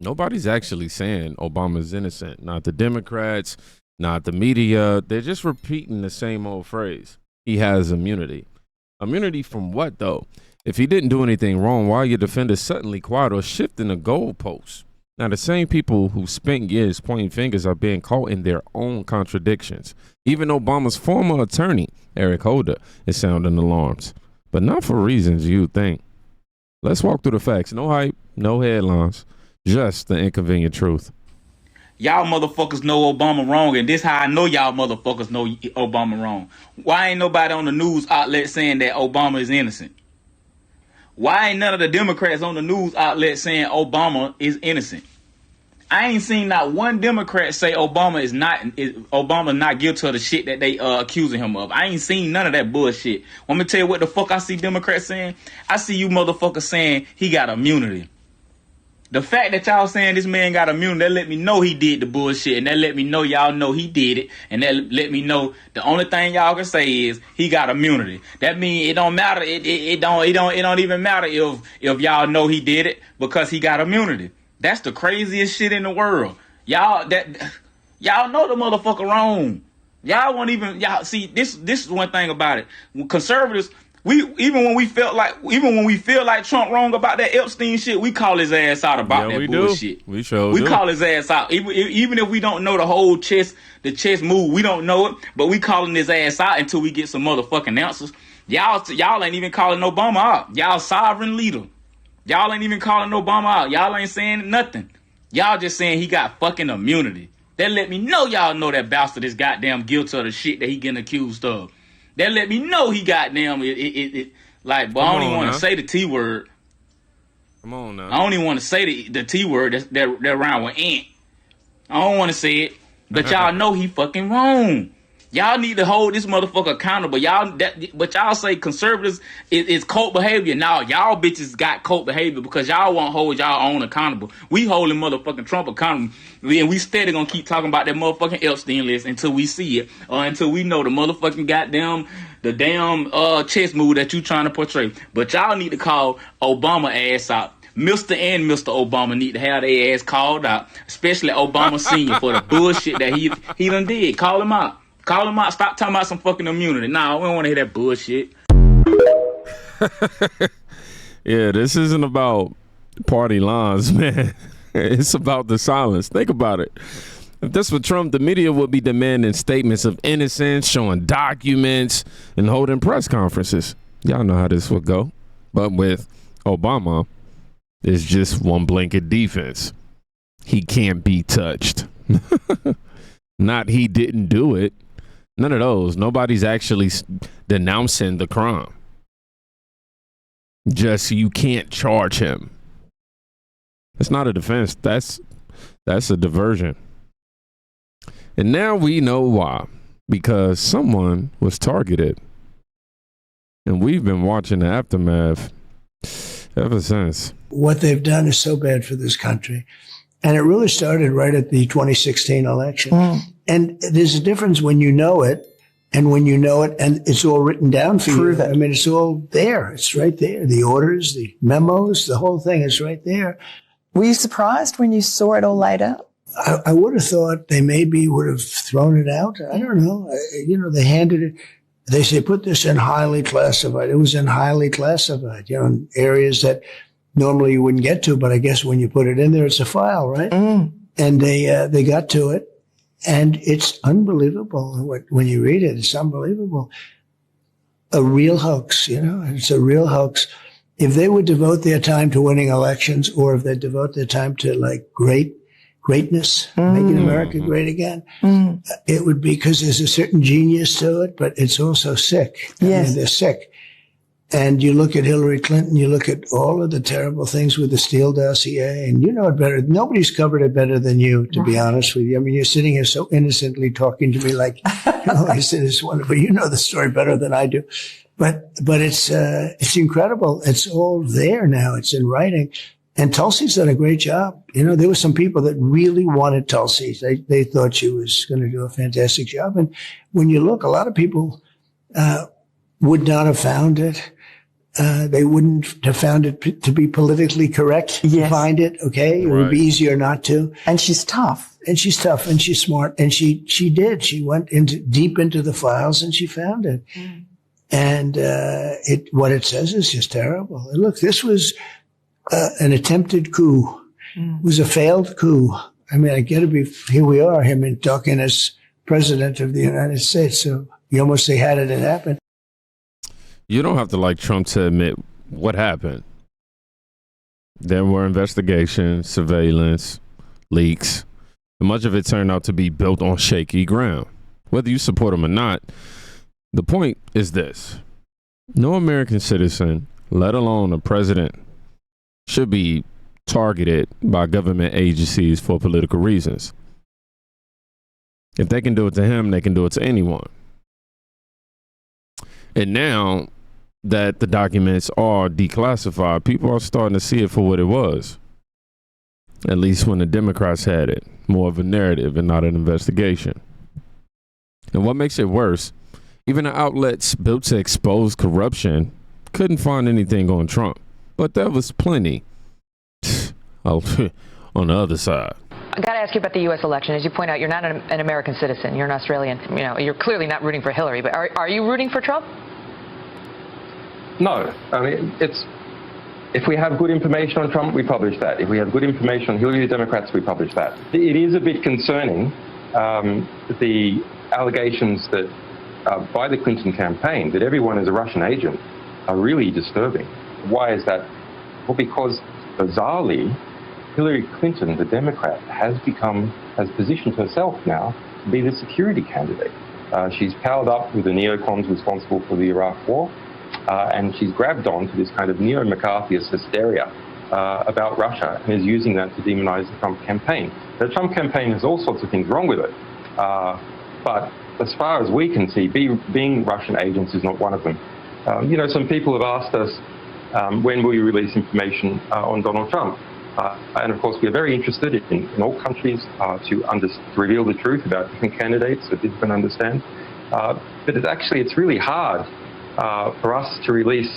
Nobody's actually saying Obama's innocent. Not the Democrats, not the media. They're just repeating the same old phrase. He has immunity. Immunity from what, though? If he didn't do anything wrong, why are your defenders suddenly quiet or shifting the goalposts? Now, the same people who spent years pointing fingers are being caught in their own contradictions. Even Obama's former attorney, Eric Holder, is sounding alarms. But not for reasons you think. Let's walk through the facts. No hype, no headlines, just the inconvenient truth. Y'all motherfuckers know Obama wrong, and this how I know y'all motherfuckers know Obama wrong. Why ain't nobody on the news outlet saying that Obama is innocent? Why ain't none of the Democrats on the news outlet saying Obama is innocent? I ain't seen not one Democrat say Obama's not guilty of the shit that they accusing him of. I ain't seen none of that bullshit. Want me to tell you what the fuck I see Democrats saying? I see you motherfuckers saying he got immunity. The fact that y'all saying this man got immunity, that let me know he did the bullshit, and that let me know y'all know he did it, and that let me know the only thing y'all can say is he got immunity. That means it don't matter. It don't even matter if y'all know he did it because he got immunity. That's the craziest shit in the world. Y'all know the motherfucker wrong. Y'all see this is one thing about it. Conservatives, even when we feel like Trump wrong about that Epstein shit, we call his ass out about that bullshit. We do. Call his ass out. Even if we don't know the whole chess move, we don't know it, but we calling his ass out until we get some motherfucking answers. Y'all ain't even calling Obama out. Y'all sovereign leader. Y'all ain't even calling Obama out. Y'all ain't saying nothing. Y'all just saying he got fucking immunity. That let me know y'all know that bastard is goddamn guilty of the shit that he getting accused of. That let me know he goddamn like, but I don't even want to say the T word. Come on now. I don't even want to say the T word that rhyme with ant. I don't want to say it, but y'all know he fucking wrong. Y'all need to hold this motherfucker accountable. But y'all say conservatives is cult behavior. Now y'all bitches got cult behavior because y'all won't hold y'all own accountable. We holding motherfucking Trump accountable, and we steady gonna keep talking about that motherfucking Epstein list until we see it or until we know the motherfucking the damn chess move that you trying to portray. But y'all need to call Obama ass out. Mr. and Mr. Obama need to have their ass called out, especially Obama Sr. for the bullshit that he done did. Call him out. Call him out. Stop talking about some fucking immunity. Nah, we don't want to hear that bullshit. Yeah, this isn't about party lines, man. It's about the silence. Think about it. If this were Trump, the media would be demanding statements of innocence, showing documents, and holding press conferences. Y'all know how this would go. But with Obama, it's just one blanket defense. He can't be touched. Not he didn't do it. None of those. Nobody's actually denouncing the crime. Just you can't charge him. It's not a defense. That's a diversion. And now we know why. Because someone was targeted. And we've been watching the aftermath ever since. What they've done is so bad for this country. And it really started right at the 2016 election. And there's a difference when you know it and when you know it and it's all written down for you. I mean, it's all there. It's right there. The orders, the memos, the whole thing is right there. Were you surprised when you saw it all laid out? I would have thought they maybe would have thrown it out. I don't know. They handed it. They say, put this in highly classified. It was in highly classified, in areas that normally you wouldn't get to, but I guess when you put it in there, it's a file, right? And they got to it, and it's unbelievable. When you read it, it's unbelievable. A real hoax, it's a real hoax. If they would devote their time to winning elections, or if they devote their time to greatness, making America great again, it would be because there's a certain genius to it, but it's also sick. Yes. I mean, they're sick. And you look at Hillary Clinton, you look at all of the terrible things with the Steele dossier, and you know it better. Nobody's covered it better than you, to be honest with you. I mean, you're sitting here so innocently talking to me like, I said, it's wonderful. You know the story better than I do. But it's incredible. It's all there now. It's in writing. And Tulsi's done a great job. There were some people that really wanted Tulsi. They thought she was going to do a fantastic job. And when you look, a lot of people, would not have found it. they wouldn't have found it to be politically correct to find it. Okay. It would be easier not to. And she's tough. And she's tough and she's smart. And she did. She went deep into the files and she found it. And, what it says is just terrible. And look, this was, an attempted coup. It was a failed coup. I mean, here we are, him talking as president of the United States. So you almost say, how did it happen? You don't have to like Trump to admit what happened. There were investigations, surveillance, leaks. And much of it turned out to be built on shaky ground. Whether you support him or not, the point is this. No American citizen, let alone a president, should be targeted by government agencies for political reasons. If they can do it to him, they can do it to anyone. And now that the documents are declassified, people are starting to see it for what it was. At least when the Democrats had it, more of a narrative and not an investigation. And what makes it worse, even the outlets built to expose corruption couldn't find anything on Trump. But there was plenty on the other side. I got to ask you about the U.S. election. As you point out, you're not an American citizen. You're an Australian. You know, you're clearly not rooting for Hillary. But are you rooting for Trump? No. I mean, if we have good information on Trump, we publish that. If we have good information on Hillary, the Democrats, we publish that. It is a bit concerning, the allegations that by the Clinton campaign that everyone is a Russian agent are really disturbing. Why is that? Well, because bizarrely, Hillary Clinton, the Democrat, has positioned herself now to be the security candidate. She's powered up with the neocons responsible for the Iraq War, and she's grabbed on to this kind of neo-McCarthyist hysteria about Russia and is using that to demonize the Trump campaign. The Trump campaign has all sorts of things wrong with it, but as far as we can see, being Russian agents is not one of them. Some people have asked us, when will you release information on Donald Trump? And of course, we are very interested in all countries to reveal the truth about different candidates so people can understand. But it's really hard for us to release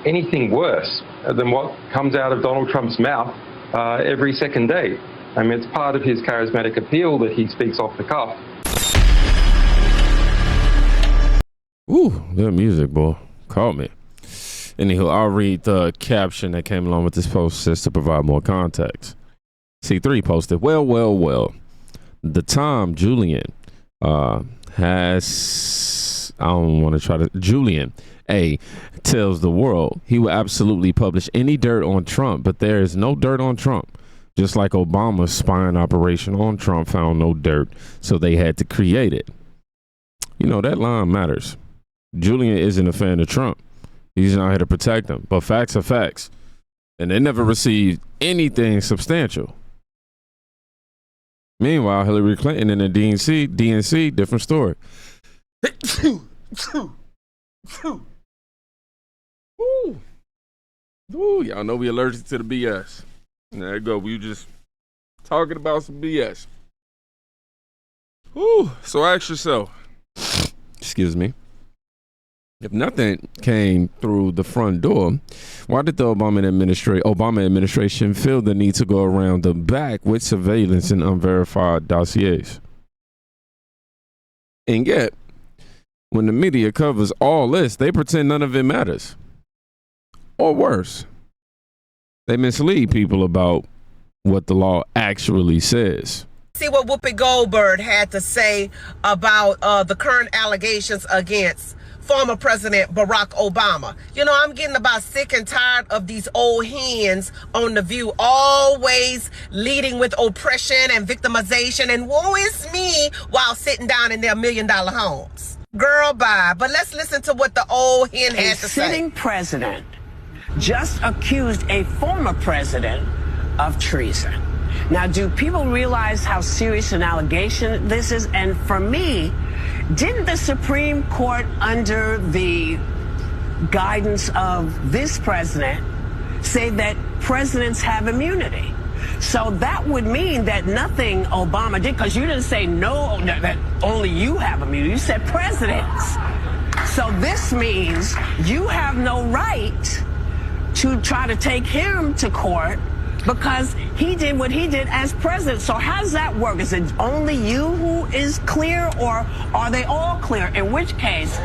anything worse than what comes out of Donald Trump's mouth every second day. I mean, it's part of his charismatic appeal that he speaks off the cuff. Ooh, good music, boy. Call me. Anywho, I'll read the caption that came along with this post just to provide more context. C3 posted, well. The Tom Julian Julian A tells the world he will absolutely publish any dirt on Trump, but there is no dirt on Trump. Just like Obama's spying operation on Trump found no dirt, so they had to create it. You know, that line matters. Julian isn't a fan of Trump. He's not here to protect them, but facts are facts. And they never received anything substantial. Meanwhile, Hillary Clinton and the DNC, different story. Ooh, y'all know we allergic to the BS. There you go. We just talking about some BS. Ooh, so ask yourself, excuse me, if nothing came through the front door, why did the Obama administration feel the need to go around the back with surveillance and unverified dossiers? And yet, when the media covers all this, they pretend none of it matters. Or worse, they mislead people about what the law actually says. See what Whoopi Goldberg had to say about the current allegations against former President Barack Obama. You know, I'm getting about sick and tired of these old hens on The View, always leading with oppression and victimization and woe is me while sitting down in their $1 million homes. Girl, bye. But let's listen to what the old hen had to say. A sitting president just accused a former president of treason. Now, do people realize how serious an allegation this is? And for me, didn't the Supreme Court, under the guidance of this president, say that presidents have immunity? So that would mean that nothing Obama did, because you didn't say no, that only you have immunity. You said presidents. So this means you have no right to try to take him to court because he did what he did as president. So how does that work? Is it only you who is clear, or are they all clear? In which case,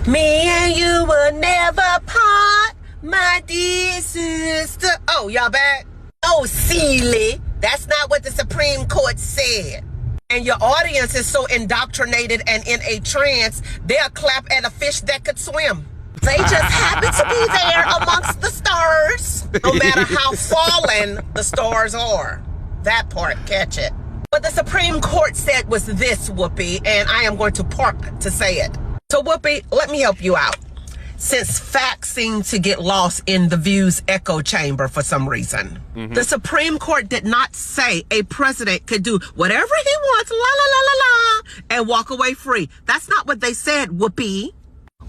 me and you will never part, my dear sister. Oh, y'all back? Oh, silly. That's not what the Supreme Court said. And your audience is so indoctrinated and in a trance, they'll clap at a fish that could swim. They just happen to be there amongst the stars, no matter how fallen the stars are. That part, catch it. What the Supreme Court said was this, Whoopi, and I am going to park to say it. So, Whoopi, let me help you out. Since facts seem to get lost in the view's echo chamber for some reason. The Supreme Court did not say a president could do whatever he wants, la, la, la, la, la, and walk away free. That's not what they said, Whoopi.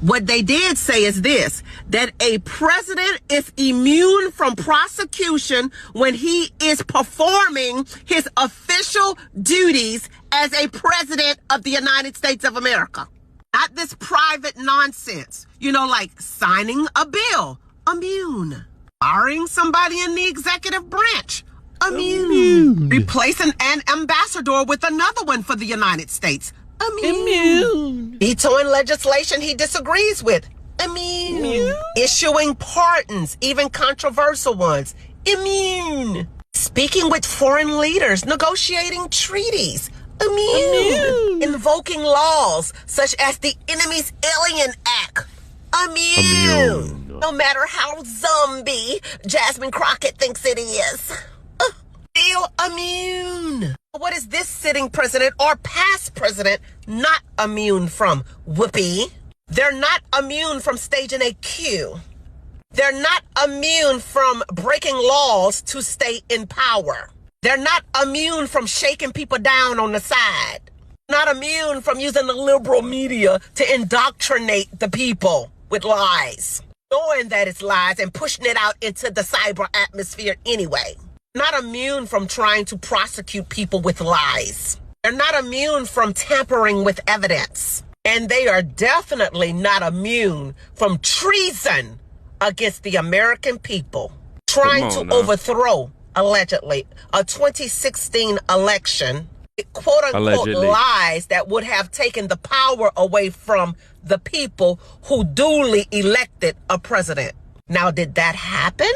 What they did say is this, that a president is immune from prosecution when he is performing his official duties as a president of the United States of America. Not this private nonsense, like signing a bill, immune. Firing somebody in the executive branch, immune. Replacing an ambassador with another one for the United States, immune. Vetoing legislation he disagrees with, immune. Issuing pardons, even controversial ones, immune. Speaking with foreign leaders, negotiating treaties, immune. Invoking laws such as the Enemies Alien Act, immune. No matter how zombie Jasmine Crockett thinks it is, still immune. What is this sitting president or past president not immune from, Whoopi? They're not immune from staging a coup. They're not immune from breaking laws to stay in power. They're not immune from shaking people down on the side. Not immune from using the liberal media to indoctrinate the people with lies. Knowing that it's lies and pushing it out into the cyber atmosphere anyway. Not immune from trying to prosecute people with lies. They're not immune from tampering with evidence. And they are definitely not immune from treason against the American people. Trying to overthrow, allegedly, a 2016 election, quote-unquote lies that would have taken the power away from the people who duly elected a president. Now, did that happen?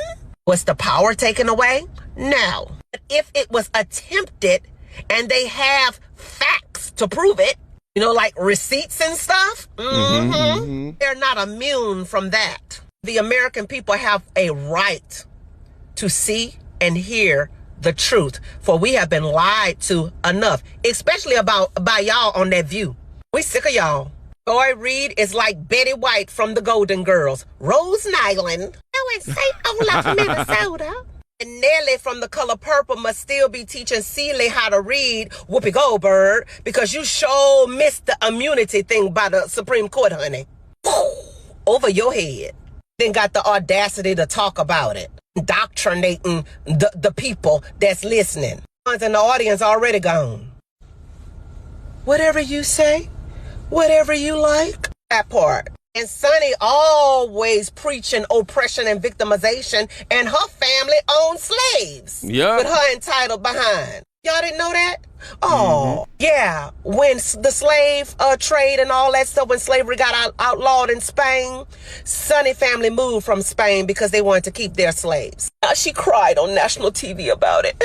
Was the power taken away? No. But if it was attempted and they have facts to prove it, like receipts and stuff, they're not immune from that. The American people have a right to see and hear the truth, for we have been lied to enough, especially by y'all on that View. We sick of y'all. Joy Reid is like Betty White from the Golden Girls. Rose Nyland. In St. Olaf, Minnesota. And Nellie from The Color Purple must still be teaching Celie how to read Whoopi Goldberg because you sure missed the immunity thing by the Supreme Court, honey. Over your head. Then got the audacity to talk about it. Indoctrinating the people that's listening. Ones in the audience already gone. Whatever you say, whatever you like. That part. And Sonny always preaching oppression and victimization, and her family owned slaves. Yeah. With her entitled behind. Y'all didn't know that? Oh, yeah. When the slave trade and all that stuff, when slavery got outlawed in Spain, Sonny family moved from Spain because they wanted to keep their slaves. She cried on national TV about it.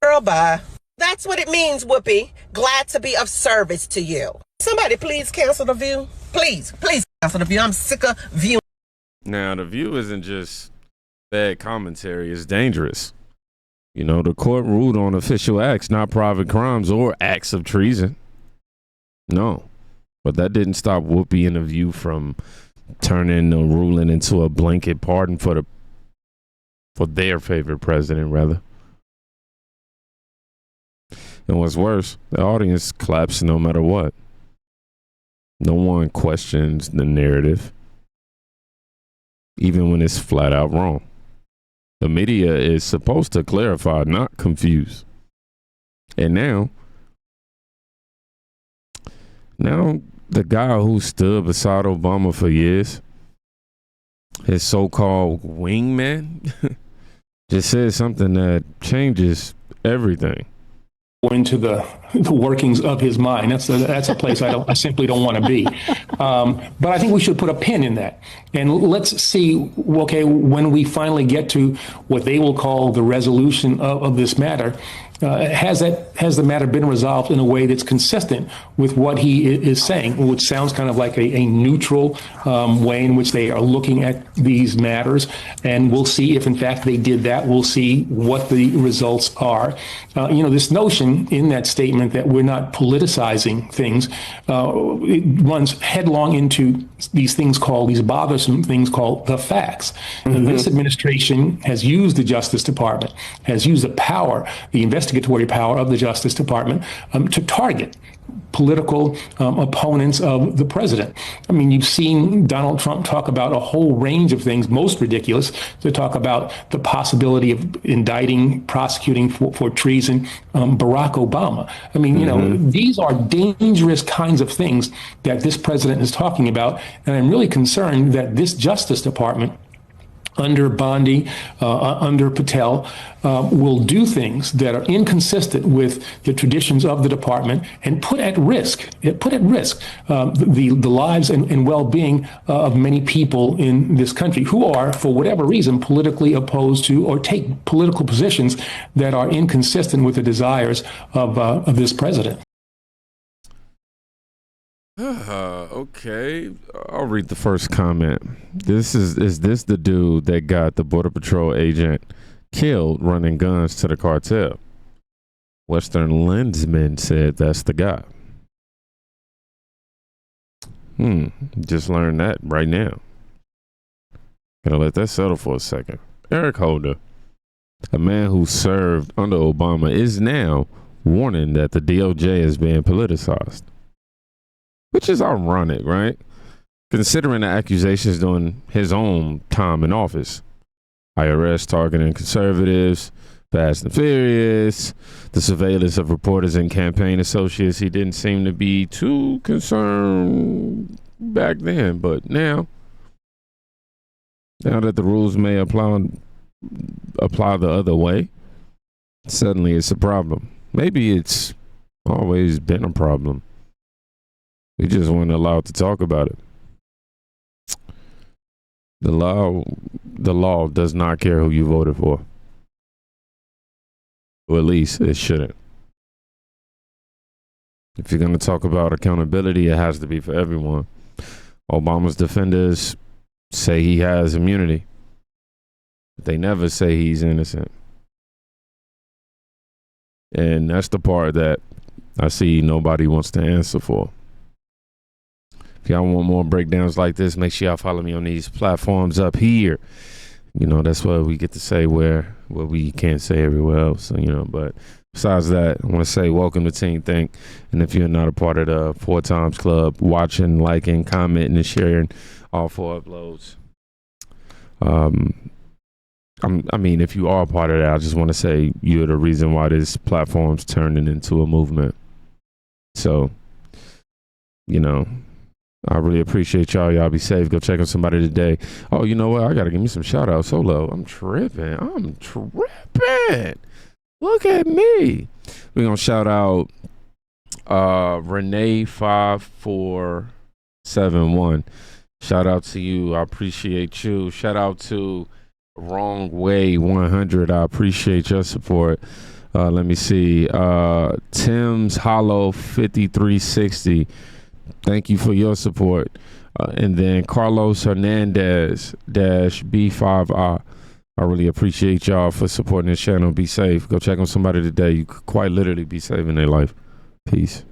Girl, bye. That's what it means, Whoopi. Glad to be of service to you. Somebody please cancel the View. Please cancel the View. I'm sick of View. Now, the View isn't just bad commentary. It's dangerous. The court ruled on official acts, not private crimes or acts of treason. No. But that didn't stop Whoopi and the View from turning the ruling into a blanket pardon for their favorite president, rather. And what's worse, the audience claps no matter what. No one questions the narrative, even when it's flat out wrong. The media is supposed to clarify, not confuse. And now the guy who stood beside Obama for years, his so-called wingman, just said something that changes everything. Into the workings of his mind. That's a place I simply don't want to be. But I think we should put a pin in that. And let's see, okay, when we finally get to what they will call the resolution of this matter, has the matter been resolved in a way that's consistent with what he is saying, which sounds kind of like a neutral way in which they are looking at these matters. And we'll see if in fact they did that. We'll see what the results are. This notion in that statement that we're not politicizing things, it runs headlong into these bothersome things called the facts. Mm-hmm. This administration has used the Justice Department, has used the investigatory power of the Justice Department to target political opponents of the president. I mean, you've seen Donald Trump talk about a whole range of things, most ridiculous, to talk about the possibility of indicting, prosecuting for treason Barack Obama. I mean, these are dangerous kinds of things that this president is talking about. And I'm really concerned that this Justice Department, under Bondi, under Patel, will do things that are inconsistent with the traditions of the department and put at risk the lives and well-being of many people in this country who are, for whatever reason, politically opposed to or take political positions that are inconsistent with the desires of this president. Okay, I'll read the first comment. Is this the dude that got the Border Patrol agent killed running guns to the cartel? Western Lensman said that's the guy. Just learned that right now. Gonna let that settle for a second. Eric Holder, a man who served under Obama, is now warning that the DOJ is being politicized. Which is ironic, right? Considering the accusations during his own time in office. IRS targeting conservatives, Fast and Furious, the surveillance of reporters and campaign associates. He didn't seem to be too concerned back then, but now that the rules may apply the other way, suddenly it's a problem. Maybe it's always been a problem. We just weren't allowed to talk about it. The law does not care who you voted for. Or at least it shouldn't. If you're going to talk about accountability, it has to be for everyone. Obama's defenders say he has immunity. They never say he's innocent. And that's the part that I see nobody wants to answer for. If y'all want more breakdowns like this, make sure y'all follow me on these platforms up here. That's what we get to say what we can't say everywhere else. But besides that, I want to say welcome to Team Think. And if you're not a part of the 4 Times Club, watching, liking, commenting, and sharing all 4 uploads. If you are a part of that, I just want to say you're the reason why this platform's turning into a movement. So, I really appreciate y'all. Y'all be safe. Go check on somebody today. Oh, you know what? I got to give me some shout outs. Solo. I'm tripping. Look at me. We're going to shout out Renee5471. Shout out to you. I appreciate you. Shout out to Wrong Way 100. I appreciate your support. Let me see. Tim's Hollow 5360. Thank you for your support. And then Carlos Hernandez -B5I. I really appreciate y'all for supporting this channel. Be safe. Go check on somebody today. You could quite literally be saving their life. Peace.